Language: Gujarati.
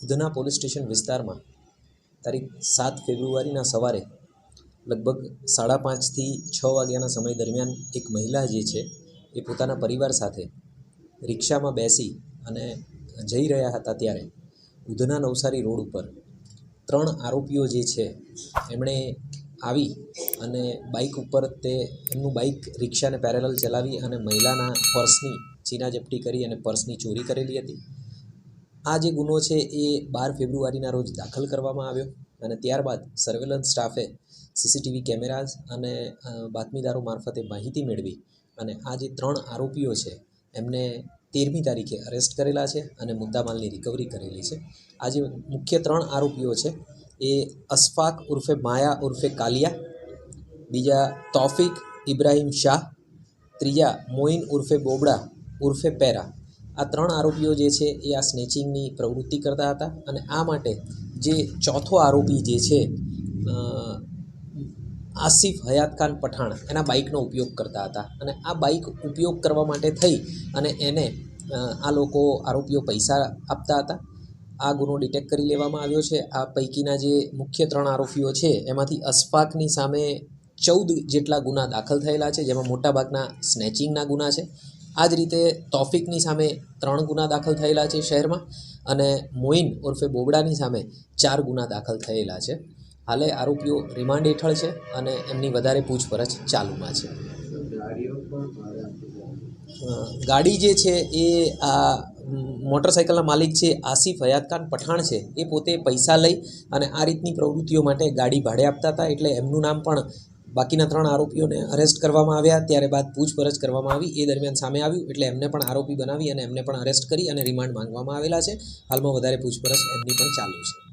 ઉધના પોલીસ સ્ટેશન વિસ્તારમાં તારીખ 7 ફેબ્રુઆરીના સવારે લગભગ 5:30થી 6 વાગ્યાના સમય દરમિયાન એક મહિલા જે છે એ પોતાના પરિવાર સાથે રિક્ષામાં બેસી અને જઈ રહ્યા હતા ત્યારે ઉધના નવસારી રોડ ઉપર 3 આરોપીઓ જે છે એમણે આવી અને બાઇક ઉપર એમનું બાઇક રિક્ષાને પેરેલલ ચલાવી અને મહિલાના પર્સની ચીનાજપ્તી કરી અને પર્સની ચોરી કરેલી હતી। આ જે ગુનો છે એ 12 ફેબ્રુઆરીના રોજ દાખલ કરવામાં આવ્યો અને ત્યારબાદ સર્વેલન્સ સ્ટાફે સીસીટીવી કેમેરાઝ અને બાતમીદારો મારફતે માહિતી મેળવી અને આ જે 3 આરોપીઓ છે એમને 13મી તારીખે અરેસ્ટ કરેલા છે અને મુદ્દામાલની રિકવરી કરેલી છે। આ જે મુખ્ય 3 આરોપીઓ છે એ અશફાક ઉર્ફે માયા ઉર્ફે કાલિયા, બીજા તૌફિક ઇબ્રાહિમ શાહ, ત્રીજા મોઇન ઉર્ફે બોબડા ઉર્ફે પેરા। આ 3 આરોપીઓ જે છે એ આ સ્નેચિંગની પ્રવૃત્તિ કરતા હતા અને આ માટે જે ચોથો આરોપી જે છે આસિફ હયાત ખાન પઠાણ એના બાઇકનો ઉપયોગ કરતા હતા અને આ બાઇક ઉપયોગ કરવા માટે થઈ અને એને આ લોકો આરોપીઓ પૈસા આપતા હતા। આ ગુનો ડિટેક્ટ કરી લેવામાં આવ્યો છે। આ પૈકીના જે મુખ્ય 3 આરોપીઓ છે એમાંથી અશફાકની સામે 14 જેટલા ગુના દાખલ થયેલા છે, જેમાં મોટાભાગના સ્નેચિંગના ગુના છે। આ જ રીતે તૌફિકની સામે 3 ગુના દાખલ થયેલા છે શહેરમાં અને મોઇન ઉર્ફે બોબડાની સામે 4 ગુના દાખલ થયેલા છે। હાલે આરોપીઓ રિમાન્ડ હેઠળ છે અને એમની વધારે પૂછપરછ ચાલુમાં છે। ગાડી જે છે એ આ મોટરસાઇકલના માલિક છે આસિફ હયાત ખાન પઠાણ છે એ પોતે પૈસા લઈ અને આ રીતની પ્રવૃત્તિઓ માટે ગાડી ભાડે આપતા હતા, એટલે એમનું નામ પણ બાકીના 3 આરોપીઓને અરેસ્ટ કરવામાં આવ્યા। ત્યારે બાદ પૂછપરછ કરવામાં આવી, એ દરમિયાન સામે આવ્યું એટલે એમને પણ આરોપી બનાવી અને એમને પણ અરેસ્ટ કરી અને રિમાન્ડ માંગવામાં આવેલા છે। હાલમાં વધારે પૂછપરછ એમની પણ ચાલુ છે।